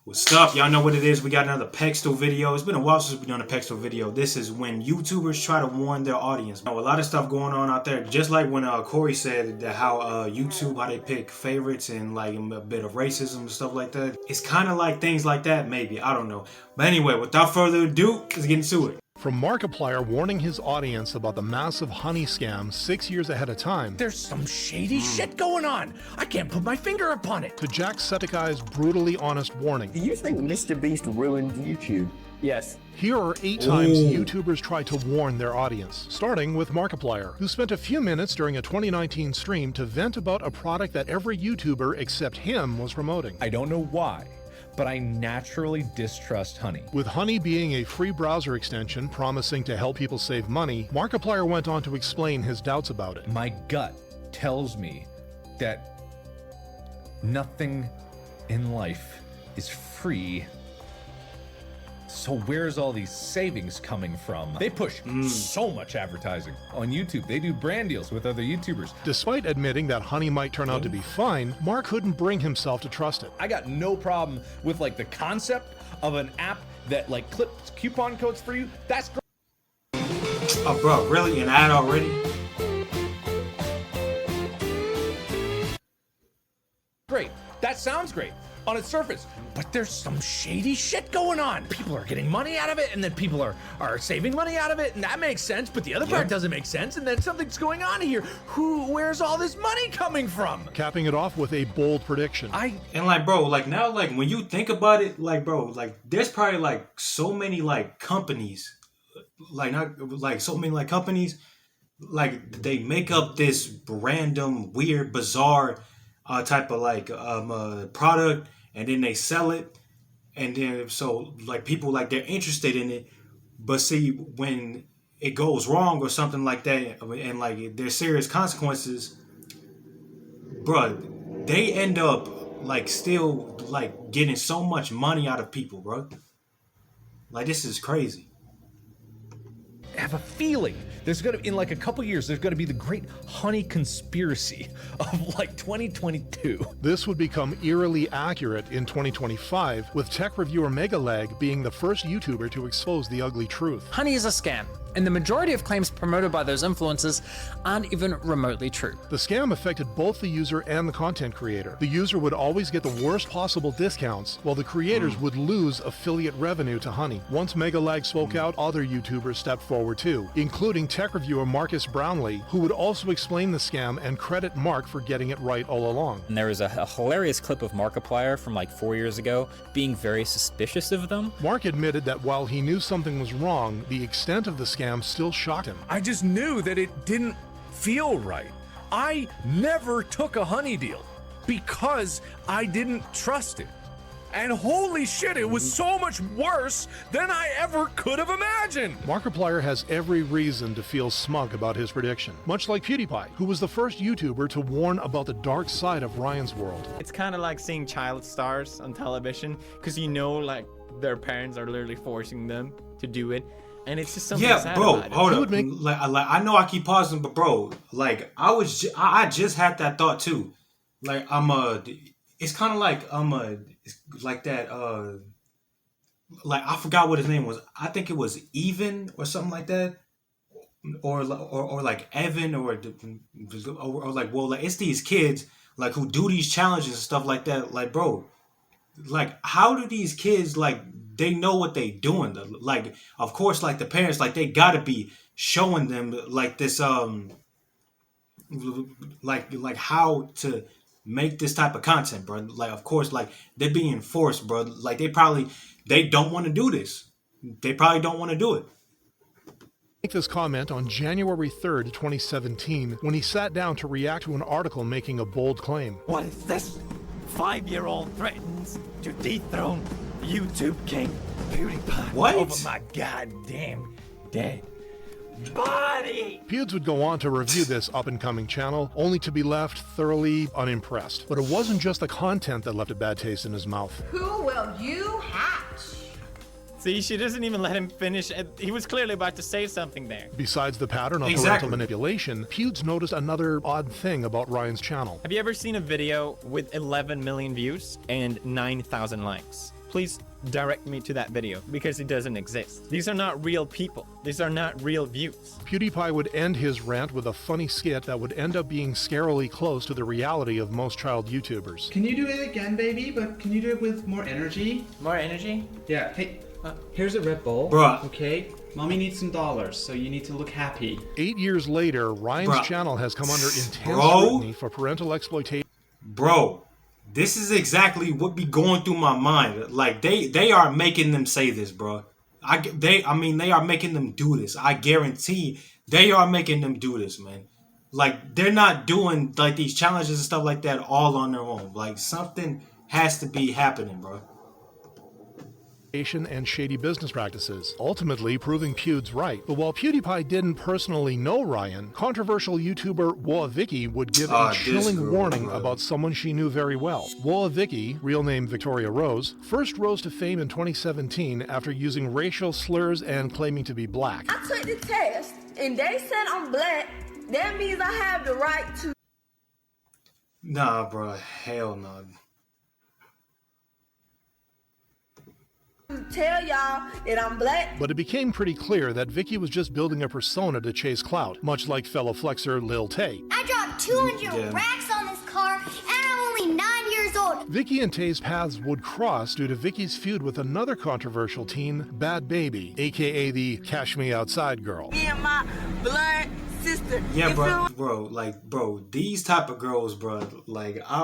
What's up? Y'all know what it is. We got another Pextel video. It's been a while since we've done a Pextel video. This is when YouTubers try to warn their audience. Now, a lot of stuff going on out there. Just like when Corey said that how YouTube, how they pick favorites and like a bit of racism and stuff like that. It's kind of like things like that, maybe. I don't know. But anyway, without further ado, let's get into it. From Markiplier warning his audience about the massive honey scam 6 years ahead of time, there's some shady shit going on. I can't put my finger upon it. to Jacksepticeye's brutally honest warning. Do you think Mr. Beast ruined YouTube? Yes. Here are 8 times YouTubers tried to warn their audience, starting with Markiplier, who spent a few minutes during a 2019 stream to vent about a product that every YouTuber except him was promoting. I don't know why, but I naturally distrust Honey. With Honey being a free browser extension promising to help people save money, Markiplier went on to explain his doubts about it. My gut tells me that nothing in life is free. So where's all these savings coming from? They push so much advertising on YouTube. They do brand deals with other YouTubers. Despite admitting that Honey might turn out to be fine, Mark couldn't bring himself to trust it. I got no problem with like the concept of an app that like clips coupon codes for you. That's great. Oh, bro, really? An ad already? Great. That sounds great on its surface. But there's some shady shit going on. People are getting money out of it, and then people are saving money out of it, and that makes sense, but the other part doesn't make sense, and then something's going on here. Where's all this money coming from? Capping it off with a bold prediction. And like, bro, like now, like when you think about it, like, bro, like there's probably like so many like companies, like not like so many like companies, like they make up this random, weird, bizarre type of like product, and then they sell it, and then so like people like they're interested in it, but see when it goes wrong or something like that, and like there's serious consequences, bruh, they end up like still like getting so much money out of people, bro. Like this is crazy. I have a feeling there's gonna, in like a couple years, there's gonna be the great Honey conspiracy of like 2022. This would become eerily accurate in 2025, with tech reviewer Megalag being the first YouTuber to expose the ugly truth. Honey is a scam, and the majority of claims promoted by those influencers aren't even remotely true. The scam affected both the user and the content creator. The user would always get the worst possible discounts, while the creators would lose affiliate revenue to Honey. Once Megalag spoke out, other YouTubers stepped forward too, including tech reviewer Marcus Brownlee, who would also explain the scam and credit Mark for getting it right all along. And there was a hilarious clip of Markiplier from like 4 years ago being very suspicious of them. Mark admitted that while he knew something was wrong, the extent of the scam still shocked him. I just knew that it didn't feel right. I never took a Honey deal because I didn't trust it. And holy shit, it was so much worse than I ever could have imagined. Markiplier has every reason to feel smug about his prediction, much like PewDiePie, who was the first YouTuber to warn about the dark side of Ryan's world. It's kind of like seeing child stars on television, because you know, like, their parents are literally forcing them to do it, and it's just something sad bro, about it. hold up. Like I know I keep pausing, but bro, like I just had that thought too. Like it's kind of like it's like that like I forgot what his name was. I think it was Even or something like that, or like Evan or like, well, like it's these kids like who do these challenges and stuff like that. Like, bro, like how do these kids like they know what they doing? Like, of course, like the parents, like they gotta be showing them like this like how to make this type of content, bro. Like, of course, like they're being forced, bro. Like they don't want to do this. They probably don't want to do it. Make this comment on January 3rd, 2017, when he sat down to react to an article making a bold claim. What is this? 5-year-old threatens to dethrone YouTube king PewDiePie What? over my goddamn dead body. Pewds would go on to review this up-and-coming channel, only to be left thoroughly unimpressed. But it wasn't just the content that left a bad taste in his mouth. Who will you hatch? See, she doesn't even let him finish. He was clearly about to say something there. Besides the pattern of parental manipulation, Pewds noticed another odd thing about Ryan's channel. Have you ever seen a video with 11 million views and 9,000 likes? please direct me to that video because it doesn't exist. These are not real people. These are not real views. PewDiePie would end his rant with a funny skit that would end up being scarily close to the reality of most child YouTubers. Can you do it again, baby? But can you do it with more energy? More energy? Yeah. Hey, here's a Red Bull. Bruh. Okay? Mommy needs some dollars, so you need to look happy. 8 years later, Ryan's Bruh. channel has come under intense Bro. scrutiny for parental exploitation. Bro, this is exactly what be going through my mind. Like they are making them say this, bro. They are making them do this. I guarantee they are making them do this, man. Like they're not doing like these challenges and stuff like that all on their own. Like something has to be happening, bro. And shady business practices, ultimately proving Pewd's right. But while PewDiePie didn't personally know Ryan, controversial YouTuber Woah would give a chilling warning about someone she knew very well. Woah, real name Victoria Rose, first rose to fame in 2017 after using racial slurs and claiming to be black. I took the test and they said I'm black. That means I have the right to. Nah, bro. Hell no. Tell y'all that I'm black. But it became pretty clear that Vicky was just building a persona to chase clout, much like fellow flexer Lil Tay. I dropped 200 racks on this car, and I'm only 9 years old. Vicky and Tay's paths would cross due to Vicky's feud with another controversial teen, Bad Baby, aka the Cash Me Outside girl. Me and my blood sister. Yeah, bro, these type of girls, bro, like I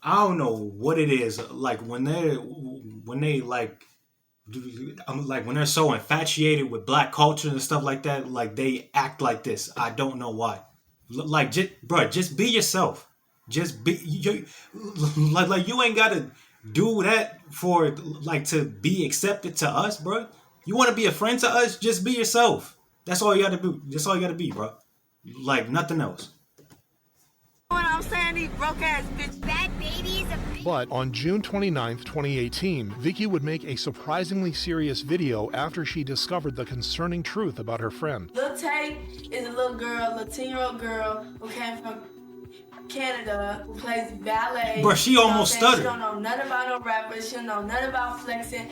don't know what it is. Like when they like when they're so infatuated with black culture and stuff like that, like they act like this. I don't know why. Like, just be yourself. Just be you. Like you ain't gotta do that for like to be accepted to us, bro. You want to be a friend to us? Just be yourself. That's all you gotta do. That's all you gotta be, bro. Like nothing else. What I'm saying, these broke ass bitch. Bad Baby is a. But on June 29th, 2018, Vicky would make a surprisingly serious video after she discovered the concerning truth about her friend. Lil Tay is a little girl, a 10-year-old girl who came from Canada, who plays ballet. Bro, she almost stuttered. She don't know nothing about no rappers. She don't know nothing about flexing.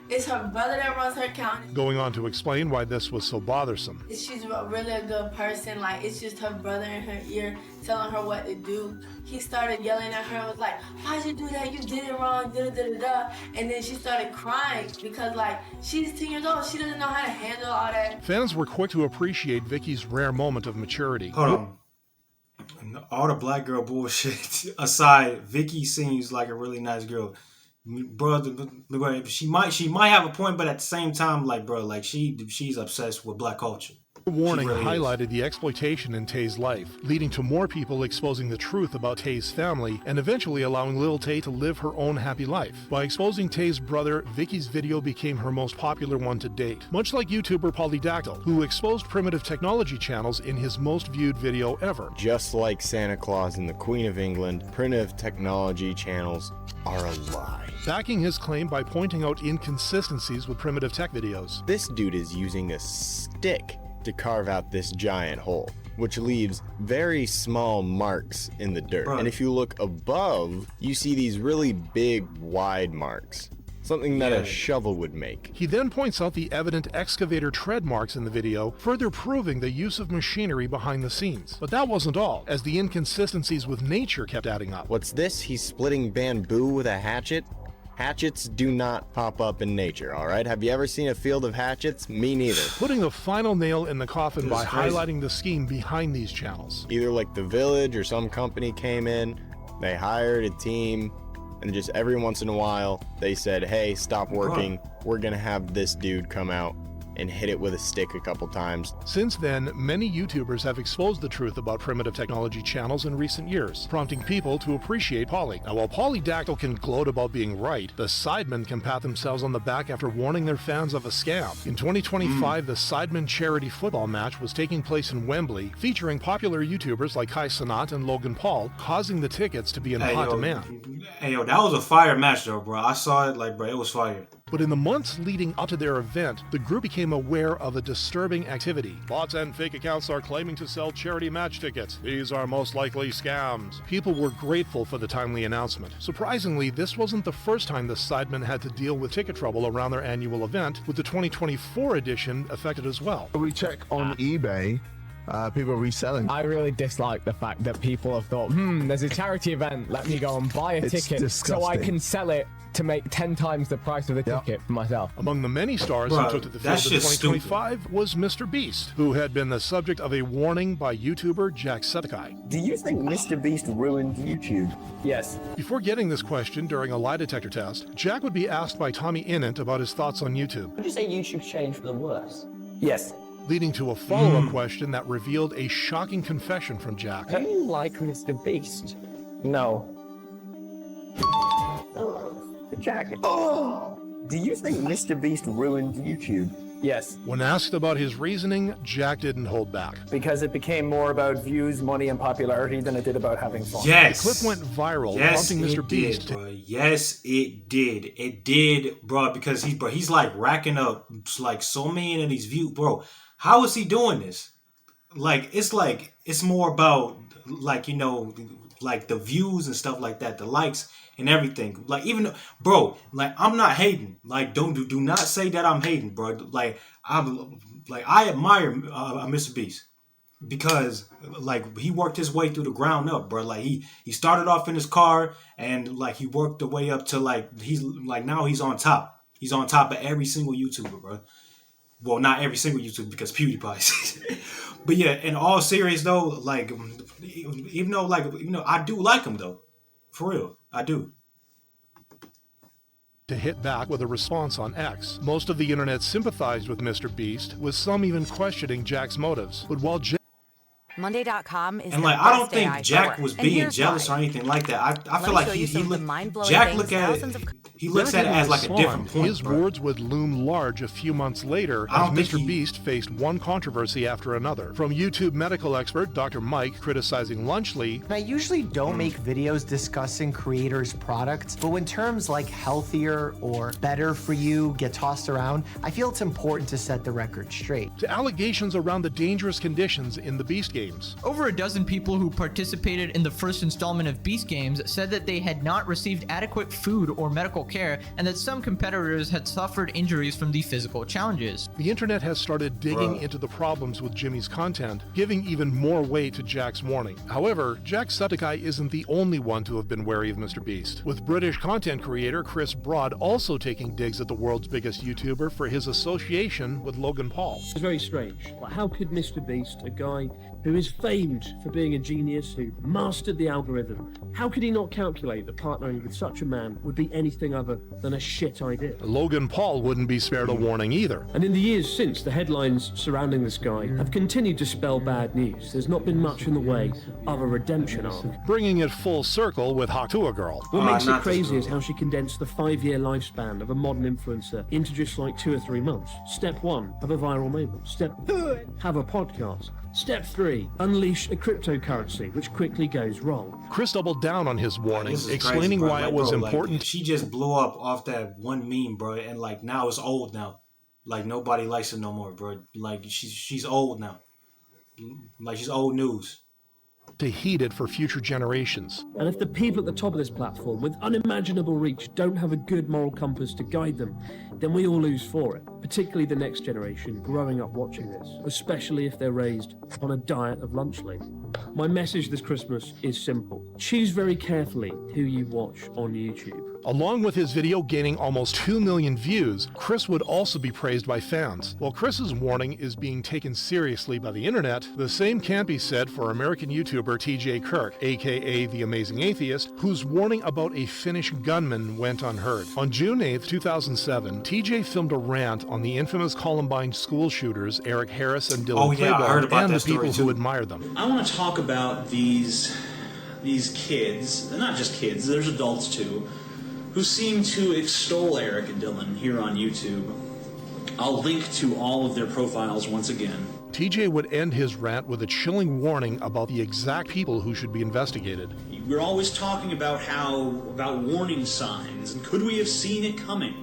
It's her brother that runs her account. Going on to explain why this was so bothersome. She's really a good person. Like, it's just her brother in her ear telling her what to do. He started yelling at her and was like, why'd you do that? You did it wrong, da-da-da-da-da. And then she started crying because, like, she's 10 years old. She doesn't know how to handle all that. Fans were quick to appreciate Vicky's rare moment of maturity. Hold on. All the black girl bullshit aside, Vicky seems like a really nice girl. Bro, she might have a point, but at the same time, like, bro, like she's obsessed with black culture. The warning really highlighted the exploitation in Tay's life, leading to more people exposing the truth about Tay's family and eventually allowing Lil Tay to live her own happy life. By exposing Tay's brother, Vicky's video became her most popular one to date, much like YouTuber Polydactyl, who exposed primitive technology channels in his most viewed video ever. Just like Santa Claus and the Queen of England, primitive technology channels are a lie. Backing his claim by pointing out inconsistencies with primitive tech videos. This dude is using a stick to carve out this giant hole, which leaves very small marks in the dirt. Bro. And if you look above, you see these really big, wide marks. Something that a shovel would make. He then points out the evident excavator tread marks in the video, further proving the use of machinery behind the scenes. But that wasn't all, as the inconsistencies with nature kept adding up. What's this? He's splitting bamboo with a hatchet? Hatchets do not pop up in nature, all right? Have you ever seen a field of hatchets? Me neither. Putting the final nail in the coffin by crazy. highlighting the scheme behind these channels. Either like the village or some company came in, they hired a team, and just every once in a while, they said, hey, stop working. We're gonna have this dude come out and hit it with a stick a couple times. Since then, many YouTubers have exposed the truth about primitive technology channels in recent years, prompting people to appreciate Poly. Now, while Polydactyl can gloat about being right, the Sidemen can pat themselves on the back after warning their fans of a scam. In 2025, the Sidemen charity football match was taking place in Wembley, featuring popular YouTubers like Kai Cenat and Logan Paul, causing the tickets to be in hot demand. Hey, yo, that was a fire match, though, bro. I saw it, like, bro, it was fire. But in the months leading up to their event, the group became aware of a disturbing activity. Bots and fake accounts are claiming to sell charity match tickets. These are most likely scams. People were grateful for the timely announcement. Surprisingly, this wasn't the first time the Sidemen had to deal with ticket trouble around their annual event, with the 2024 edition affected as well. We check on eBay. People are reselling. I really dislike the fact that people have thought, there's a charity event, let me go and buy a ticket so I can sell it to make 10 times the price of the ticket for myself. Among the many stars who took to the field in 2025 was Mr. Beast, who had been the subject of a warning by YouTuber Jacksepticeye. Do you think Mr. Beast ruined YouTube? Yes. Before getting this question during a lie detector test, Jack would be asked by Tommy Innit about his thoughts on YouTube. Would you say YouTube's changed for the worse? Yes. Leading to a follow-up question that revealed a shocking confession from Jack. Do you like Mr. Beast? No. Jack, do you think Mr. Beast ruined YouTube? Yes. When asked about his reasoning, Jack didn't hold back. Because it became more about views, money, and popularity than it did about having fun. The clip went viral, prompting Mr. Beast to... Yes, it did. It did, bro, because he's like racking up like so many of these views, bro. How is he doing this? It's more about like, you know, like the views and stuff like that, the likes and everything. Like, even, bro, like, I'm not hating. Like, do not say that I'm hating, bro. Like, I admire Mr. Beast because like he worked his way through the ground up, bro. Like he started off in his car and like he worked the way up to like he's like now he's on top. He's on top of every single YouTuber, bro. Well, not every single YouTuber because PewDiePie. But yeah, in all serious though, like even though I do like him though, for real, I do. To hit back with a response on X. Most of the internet sympathized with Mr. Beast, with some even questioning Jack's motives. But while Monday.com is and like I don't think Jack was being jealous or anything like that. I feel like Jack looks at it as like a different point. His words would loom large a few months later as Mr. Beast faced one controversy after another. From YouTube medical expert Dr. Mike criticizing Lunchly. I usually don't make videos discussing creators' products, but when terms like healthier or better for you get tossed around, I feel it's important to set the record straight. To allegations around the dangerous conditions in the Beast games. Over a dozen people who participated in the first installment of Beast Games said that they had not received adequate food or medical care and that some competitors had suffered injuries from the physical challenges. The internet has started digging into the problems with Jimmy's content, giving even more weight to Jack's warning. However, Jacksepticeye isn't the only one to have been wary of Mr. Beast, with British content creator Chris Broad also taking digs at the world's biggest YouTuber for his association with Logan Paul. It's very strange. Like, how could Mr. Beast, a guy who is famed for being a genius, who mastered the algorithm, how could he not calculate that partnering with such a man would be anything other than a shit idea? Logan Paul wouldn't be spared a warning either. And in the years since, the headlines surrounding this guy have continued to spell bad news. There's not been much in the way of a redemption arc. Bringing it full circle with Haktua Girl. What makes it crazy is how she condensed the 5-year lifespan of a modern influencer into just like 2 or 3 months. Step 1, have a viral moment. Step 2, have a podcast. Step 3, unleash a cryptocurrency, which quickly goes wrong. Chris doubled down on his warning, explaining why it was important. Like, she just blew up off that one meme, bro, and like now it's old now. Like nobody likes it no more, bro. Like she's old now. Like she's old news. To heed it for future generations. And if the people at the top of this platform with unimaginable reach don't have a good moral compass to guide them, then we all lose for it, particularly the next generation growing up watching this, especially if they're raised on a diet of Lunchly. My message this Christmas is simple. Choose very carefully who you watch on YouTube. Along with his video gaining almost 2 million views, Chris would also be praised by fans. While Chris's warning is being taken seriously by the internet, the same can't be said for American YouTuber TJ Kirk, aka The Amazing Atheist, whose warning about a Finnish gunman went unheard. On June 8, 2007, TJ filmed a rant on the infamous Columbine school shooters Eric Harris and Dylan Klebold and the people who admire them. I want to talk about these kids, and not just kids, there's adults too, who seem to extol Eric and Dylan here on YouTube. I'll link to all of their profiles once again. TJ would end his rant with a chilling warning about the exact people who should be investigated. We're always talking about warning signs, and could we have seen it coming?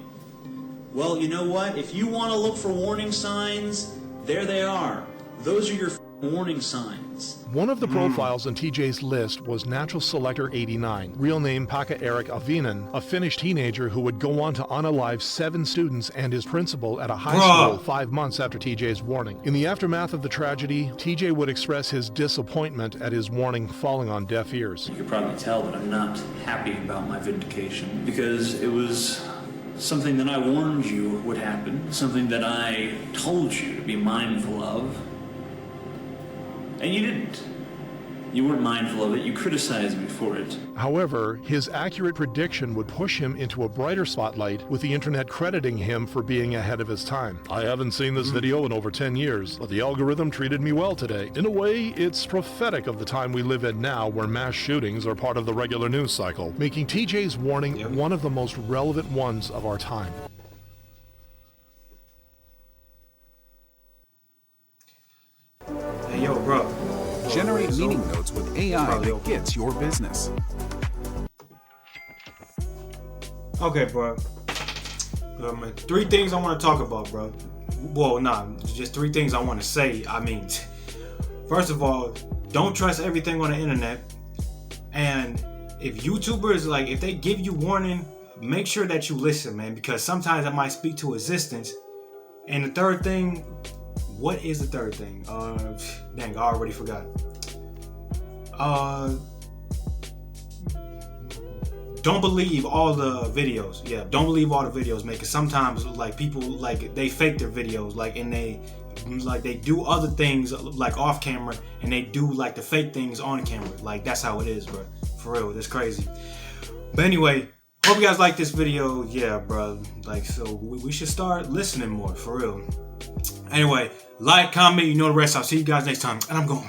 Well, you know what? If you want to look for warning signs, there they are. Those are your warning signs. One of the profiles on TJ's list was Natural Selector 89, real name Pekka Erik Avinen, a Finnish teenager who would go on to unalive 7 students and his principal at a high school 5 months after TJ's warning. In the aftermath of the tragedy, TJ would express his disappointment at his warning falling on deaf ears. You could probably tell that I'm not happy about my vindication because it was something that I warned you would happen, something that I told you to be mindful of. And you didn't. You weren't mindful of it. You criticized me for it. However, his accurate prediction would push him into a brighter spotlight, with the internet crediting him for being ahead of his time. I haven't seen this video in over 10 years, but the algorithm treated me well today. In a way, it's prophetic of the time we live in now, where mass shootings are part of the regular news cycle, making TJ's warning one of the most relevant ones of our time. Hey, yo, bro. Generate meaning notes with AI that gets your business. Okay, bro. 3 things I want to talk about, bro. Well, nah, just 3 things I want to say. I mean, first of all, don't trust everything on the internet. And if YouTubers, like, if they give you warning, make sure that you listen, man, because sometimes it might speak to existence. And the third thing, what is the third thing? Dang, I already forgot. Don't believe all the videos. Yeah, don't believe all the videos, man. Cause sometimes, like, people, like, they fake their videos, like, and they do other things, like, off camera, and they do, like, the fake things on camera. Like, that's how it is, bro. For real, that's crazy. But anyway, hope you guys like this video. Yeah, bro. Like, so we should start listening more, for real. Anyway, like, comment, you know the rest. I'll see you guys next time, and I'm going.